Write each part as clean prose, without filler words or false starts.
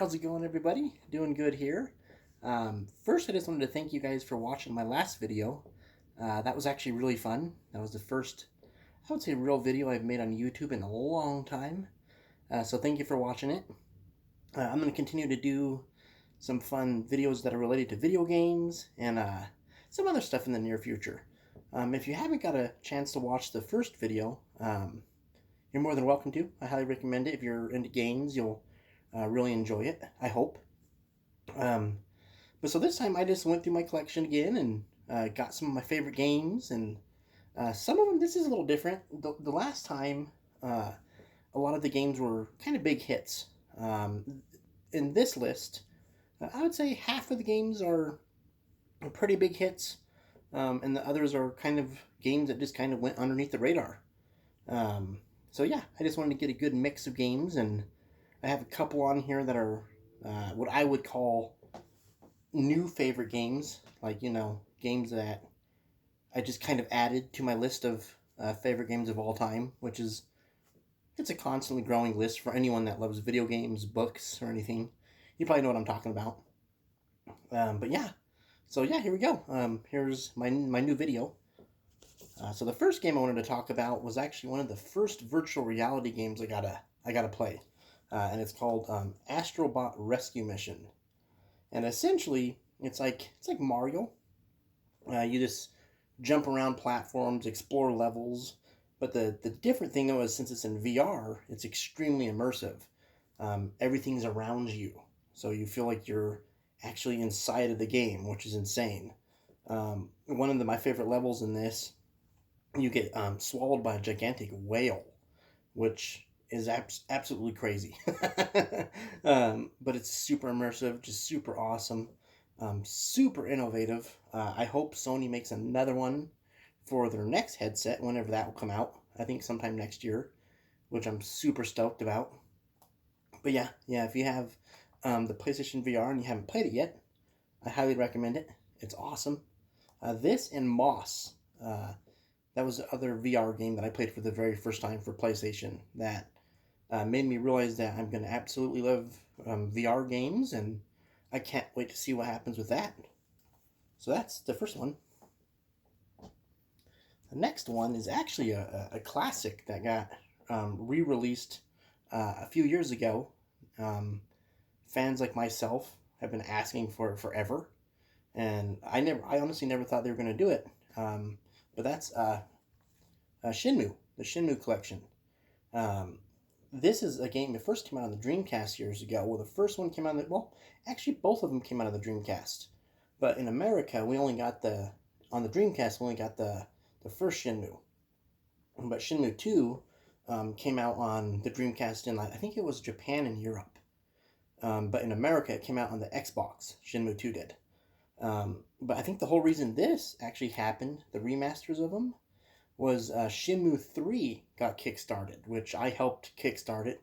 How's it going, everybody? Doing good here. First, I just wanted to thank you guys for watching my last video. That was actually really fun. That was the first, I would say, real video I've made on YouTube in a long time. So thank you for watching it. I'm going to continue to do some fun videos that are related to video games and some other stuff in the near future. If you haven't got a chance to watch the first video, you're more than welcome to. I highly recommend it. If you're into games, you'll really enjoy it, I hope. Um, but so this time I just went through my collection again and got some of my favorite games, and some of them, this is a little different. The last time, uh, a lot of the games were kind of big hits. In this list, I would say half of the games are pretty big hits, and the others are kind of games that just kind of went underneath the radar. Um, so yeah, I just wanted to get a good mix of games, and I have a couple on here that are what I would call new favorite games, like games that I just kind of added to my list of favorite games of all time, which is it's a constantly growing list for anyone that loves video games, books, or anything. You probably know what I'm talking about. But yeah, so yeah, here we go. Here's my new video. So the first game I wanted to talk about was actually one of the first virtual reality games I gotta play, and it's called Astrobot Rescue Mission. And essentially, it's like Mario. You just jump around platforms, explore levels. But the different thing though is since it's in VR, it's extremely immersive. Everything's around you, so you feel like you're actually inside of the game, which is insane. One of my favorite levels in this, you get swallowed by a gigantic whale, which is absolutely crazy. But it's super immersive, just super awesome, super innovative. I hope Sony makes another one for their next headset, whenever that will come out. I think sometime next year, which I'm super stoked about. But yeah, if you have the PlayStation VR and you haven't played it yet, I highly recommend it. It's awesome. This and Moss. That was the other VR game that I played for the very first time for PlayStation that made me realize that I'm going to absolutely love VR games, and I can't wait to see what happens with that. So that's the first one. The next one is actually a classic that got re released a few years ago. Um, Fans like myself have been asking for it forever, and I honestly never thought they were going to do it. But that's Shinmu, the Shinmu collection. Um, this is a game that first came out on the Dreamcast years ago. Well, the first one came out actually both of them came out of the Dreamcast. But in America, on the Dreamcast, we only got the first Shinmu. But Shinmu 2 came out on the Dreamcast in, I think it was Japan and Europe. But in America, it came out on the Xbox. Shinmu 2 did. But I think the whole reason this actually happened, the remasters of them, was Shinmu 3 got kickstarted, which I helped kickstart it.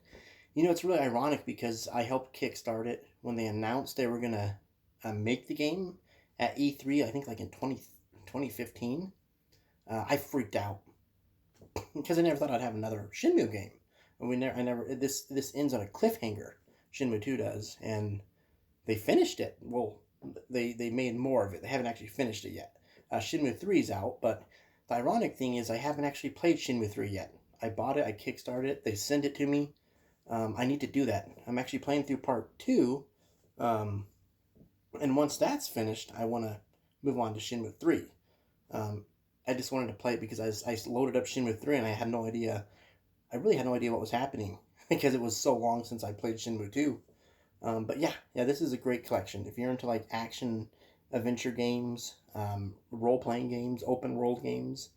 It's really ironic because I helped kickstart it when they announced they were going to make the game at E3, I think like in 2015. I freaked out because I never thought I'd have another Shinmu game. This ends on a cliffhanger. Shinmu 2 does, and they finished it. Well, they made more of it. They haven't actually finished it yet. Shinmu 3 is out, but the ironic thing is I haven't actually played Shinmu 3 yet. I bought it, I kickstarted it, they sent it to me. I need to do that. I'm actually playing through part 2, and once that's finished, I want to move on to Shinmu 3. I just wanted to play it because I loaded up Shinmu 3 and I really had no idea what was happening because it was so long since I played Shinmu 2. But yeah, this is a great collection. If you're into like action adventure games, role playing games, open world games,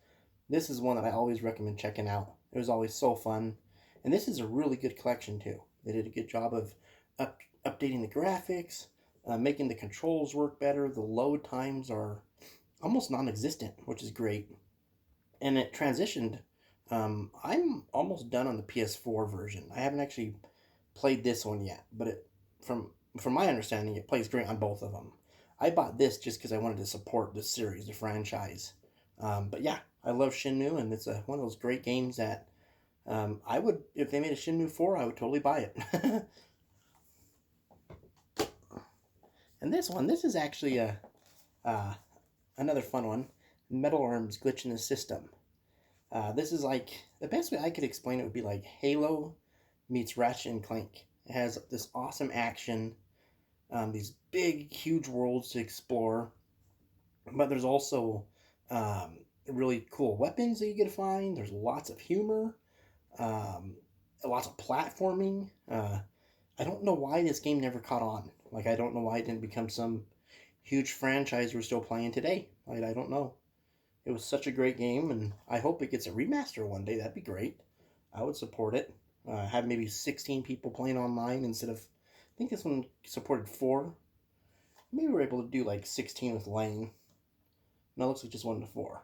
this is one that I always recommend checking out. It was always so fun, and this is a really good collection too. They did a good job of updating the graphics, making the controls work better. The load times are almost non-existent, which is great, and it transitioned. I'm almost done on the PS4 version. I haven't actually played this one yet, but from my understanding, it plays great on both of them. I bought this just because I wanted to support the series, the franchise. But yeah, I love Shinmu, and it's one of those great games that I would, if they made a Shinmu 4, I would totally buy it. And this is actually uh, another fun one. Metal Arms Glitch in the System. This is like, the best way I could explain it would be like Halo meets Ratchet and Clank. It has this awesome action, these big, huge worlds to explore, but there's also really cool weapons that you get to find. There's lots of humor, um, lots of platforming. I don't know why this game never caught on. Like, I don't know why it didn't become some huge franchise we're still playing today. I don't know. It was such a great game, and I hope it gets a remaster one day. That'd be great. I would support it. Have maybe 16 people playing online instead of, I think this one supported 4. Maybe we're able to do like 16 with Lane. No, it looks like just 1 to 4.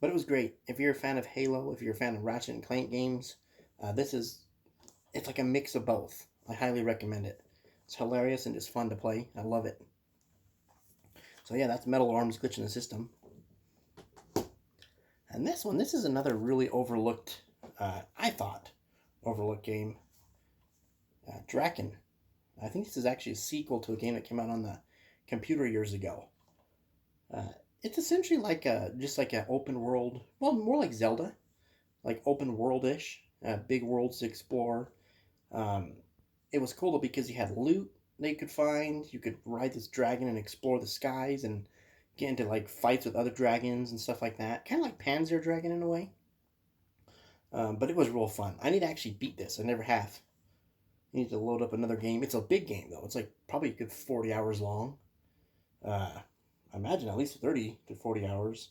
But it was great. If you're a fan of Halo, if you're a fan of Ratchet and Clank games, it's like a mix of both. I highly recommend it. It's hilarious and just fun to play. I love it. So yeah, that's Metal Arms Glitch in the System. And this is another really overlooked, I thought, overlooked game. Draken. I think this is actually a sequel to a game that came out on the computer years ago. It's essentially like just like an open world, well, more like Zelda, like open world-ish, big worlds to explore. Um, it was cool because you had loot that you could find. You could ride this dragon and explore the skies and get into like fights with other dragons and stuff like that. Kind of like Panzer Dragon in a way. But it was real fun. I need to actually beat this. I never have. I need to load up another game. It's a big game though. It's like probably a good 40 hours long. I imagine at least 30 to 40 hours.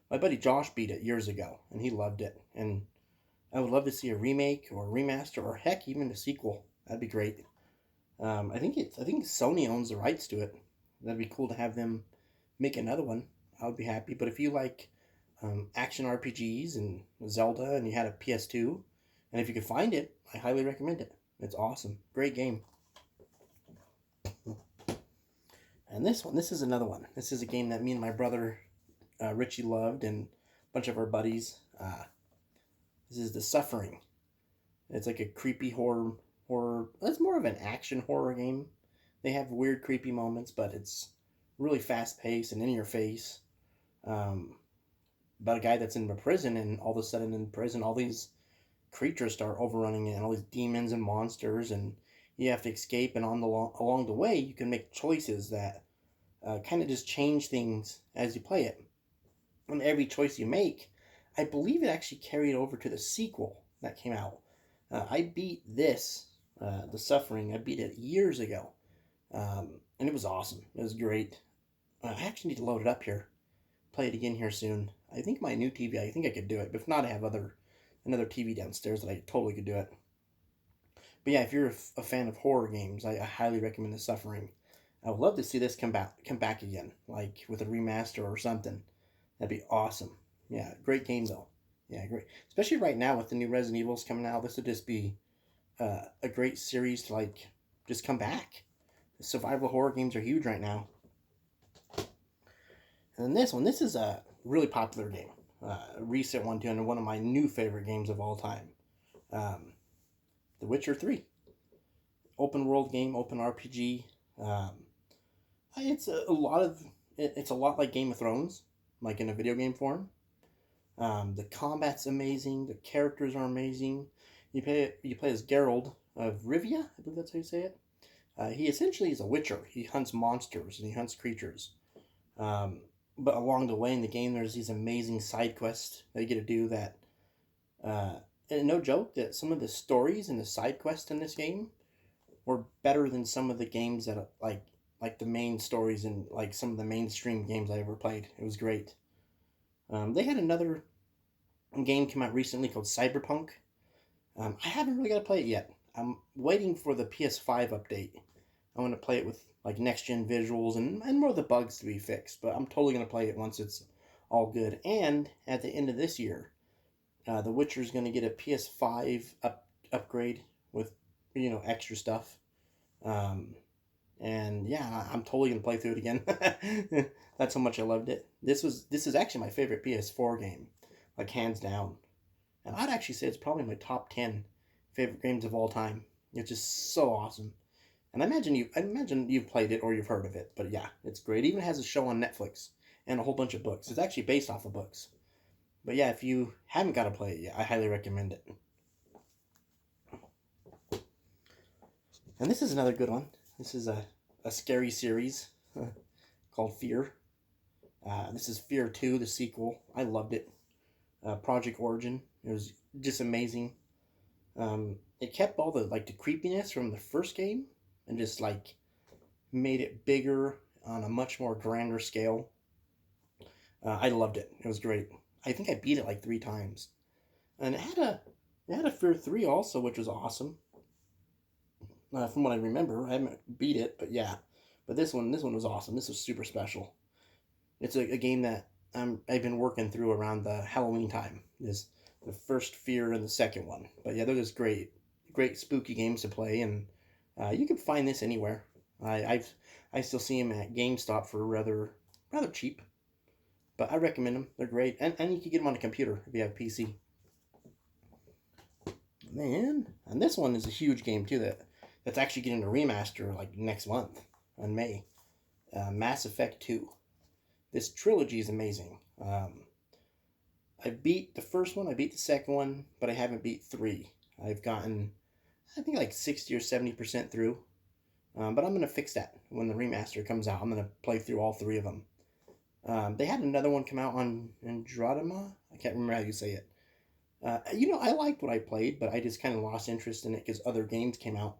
My buddy Josh beat it years ago, and he loved it. And I would love to see a remake or a remaster, or heck, even a sequel. That'd be great. I think Sony owns the rights to it. That'd be cool to have them make another one. I would be happy. But if you like action RPGs and Zelda, and you had a PS2, and if you could find it, I highly recommend it. It's awesome. Great game. And this is another one. This is a game that me and my brother Richie loved, and a bunch of our buddies. This is The Suffering. It's like a creepy horror. It's more of an action horror game. They have weird, creepy moments, but it's really fast paced and in your face. About a guy that's in a prison, and all of a sudden in prison, all these creatures start overrunning it, and all these demons and monsters, and you have to escape. And along the way, you can make choices that kind of just change things as you play it. And every choice you make, I believe it actually carried over to the sequel that came out. I beat this, The Suffering. I beat it years ago, and it was awesome. It was great. I actually need to load it up here, play it again here soon. I think my new TV, I think I could do it. But if not, I have another TV downstairs that I totally could do it. But yeah, if you're a fan of horror games, I highly recommend The Suffering. I would love to see this come back again, like with a remaster or something. That'd be awesome. Yeah, great game though. Yeah, great. Especially right now with the new Resident Evils coming out, this would just be a great series to like just come back. The survival horror games are huge right now. And then this is a really popular game, a recent one too, and one of my new favorite games of all time. The Witcher 3. Open world game, open RPG. It's it's a lot like Game of Thrones, like in a video game form. The combat's amazing. The characters are amazing. You play as Geralt of Rivia. I believe that's how you say it. He essentially is a witcher. He hunts monsters and he hunts creatures. But along the way in the game, there's these amazing side quests that you get to do that. And no joke, that some of the stories and the side quests in this game were better than some of the games that like the main stories in like some of the mainstream games I ever played. It was great. They had another game come out recently called Cyberpunk. I haven't really got to play it yet. I'm waiting for the PS5 update. I want to play it with like next gen visuals and more of the bugs to be fixed. But I'm totally going to play it once it's all good. And at the end of this year, The Witcher is going to get a PS5 upgrade with extra stuff. And yeah, I'm totally going to play through it again. That's how much I loved it. This is actually my favorite PS4 game, like hands down. And I'd actually say it's probably my top 10 favorite games of all time. It's just so awesome. And I imagine you've played it or you've heard of it. But yeah, it's great. It even has a show on Netflix and a whole bunch of books. It's actually based off of books. But yeah, if you haven't got to play it yet, I highly recommend it. And this is another good one. This is a scary series called Fear. This is Fear 2, the sequel. I loved it. Project Origin. It was just amazing. It kept all the creepiness from the first game and just made it bigger on a much more grander scale. I loved it. It was great. I think I beat it like 3 times, and it had a Fear 3 also, which was awesome. From what I remember, I haven't beat it, but yeah. But this one was awesome. This was super special. It's a game that I've been working through around the Halloween time. Is the first Fear and the second one. But yeah, they're just great spooky games to play, and you can find this anywhere. I still see them at GameStop for rather cheap, but I recommend them. They're great, and you can get them on a computer if you have a PC. Man, and this one is a huge game too. That's actually getting a remaster like next month in May. Mass Effect 2. This trilogy is amazing. I beat the first one, I beat the second one, but I haven't beat 3. I've gotten, I think, like 60 or 70% through. But I'm going to fix that when the remaster comes out. I'm going to play through all 3 of them. They had another one come out on Andromeda. I can't remember how you say it. I liked what I played, but I just kind of lost interest in it because other games came out.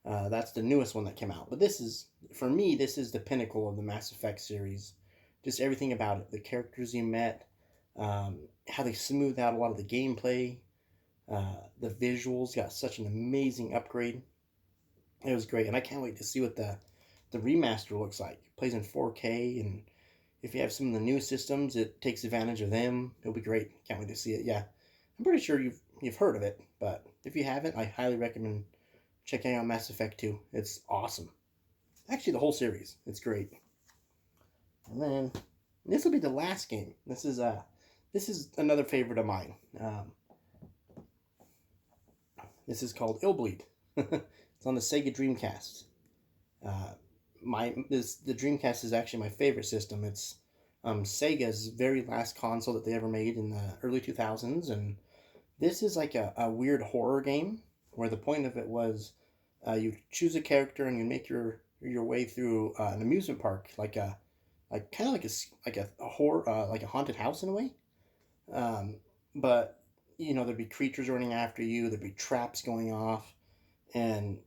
That's the newest one that came out. But for me, this is the pinnacle of the Mass Effect series. Just everything about it. The characters you met, how they smoothed out a lot of the gameplay, the visuals got such an amazing upgrade. It was great, and I can't wait to see what the remaster looks like. It plays in 4K, and if you have some of the new systems, it takes advantage of them. It'll be great. Can't wait to see it. Yeah, I'm pretty sure you've heard of it, but if you haven't, I highly recommend checking out Mass Effect 2. It's awesome. Actually, the whole series. It's great. And then this will be the last game. This is another favorite of mine. This is called Illbleed. It's on the Sega Dreamcast. The Dreamcast is actually my favorite system. It's Sega's very last console that they ever made in the early 2000s, and this is like a weird horror game where the point of it was you choose a character and you make your way through an amusement park, like a horror, like a haunted house in a way. But there'd be creatures running after you. There'd be traps going off, and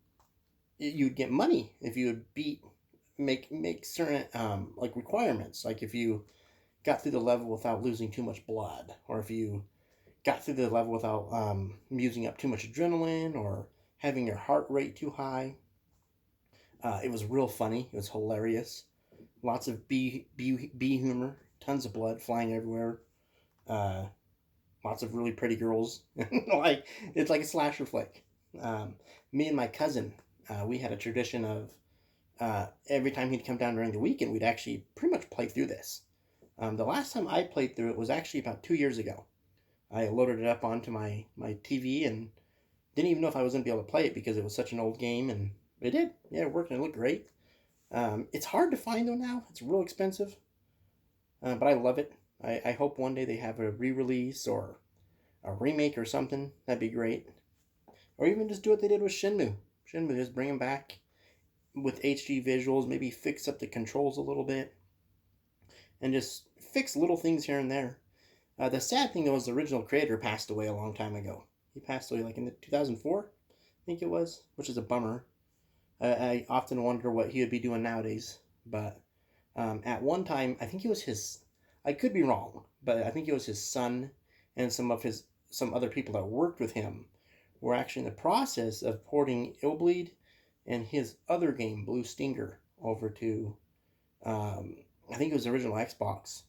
you'd get money if you would make certain requirements. Like if you got through the level without losing too much blood, or if you got through the level without using up too much adrenaline or having your heart rate too high. It was real funny. It was hilarious. Lots of bee humor. Tons of blood flying everywhere. Lots of really pretty girls. It's like a slasher flick. Me and my cousin, we had a tradition of every time he'd come down during the weekend, we'd actually pretty much play through this. The last time I played through it was actually about 2 years ago. I loaded it up onto my TV and didn't even know if I was going to be able to play it because it was such an old game, and it did. Yeah, it worked and it looked great. It's hard to find though now. It's real expensive. But I love it. I hope one day they have a re-release or a remake or something. That'd be great. Or even just do what they did with Shenmue. Shenmue, just bring them back with HD visuals, maybe fix up the controls a little bit, and just fix little things here and there. The sad thing though is the original creator passed away a long time ago. He passed away like in 2004, I think it was, which is a bummer. I often wonder what he would be doing nowadays. But at one time, I think it was I could be wrong, but I think it was his son and some other people that worked with him were actually in the process of porting Illbleed and his other game, Blue Stinger, over to, I think it was the original Xbox.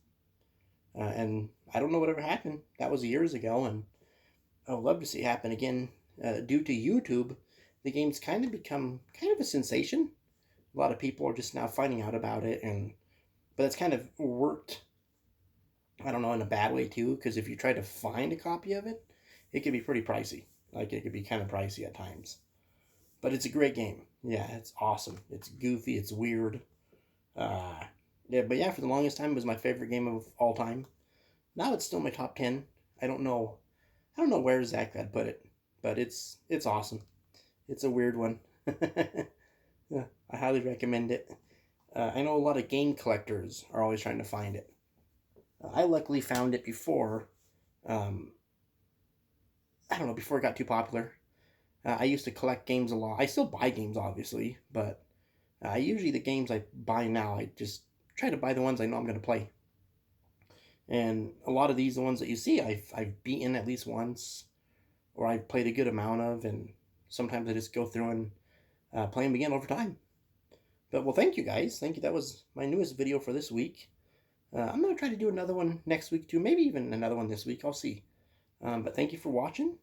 And I don't know whatever happened. That was years ago, and I would love to see it happen again. Due to YouTube, the game's kind of become kind of a sensation. A lot of people are just now finding out about it, but it's kind of worked, I don't know, in a bad way too, because if you try to find a copy of it, it could be pretty pricey. Like, it could be kind of pricey at times. But it's a great game. Yeah, it's awesome. It's goofy. It's weird. Yeah, but yeah, for the longest time, it was my favorite game of all time. Now it's still my top 10. I don't know. I don't know where exactly I'd put it, but it's awesome. It's a weird one. Yeah, I highly recommend it. I know a lot of game collectors are always trying to find it. I luckily found it before. Um, I don't know, before it got too popular. I used to collect games a lot. I still buy games, obviously, but usually the games I buy now, I just try to buy the ones I know I'm going to play. And a lot of these, the ones that you see, I've beaten at least once, or I've played a good amount of, and sometimes I just go through and play them again over time. But well, thank you guys. Thank you. That was my newest video for this week. I'm going to try to do another one next week too, maybe even another one this week. I'll see. But thank you for watching.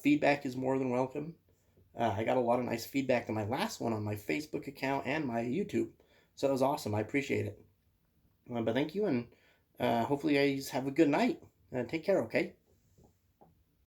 Feedback is more than welcome. I got a lot of nice feedback on my last one on my Facebook account and my YouTube. So that was awesome. I appreciate it. But thank you, and hopefully you guys have a good night. Take care, okay?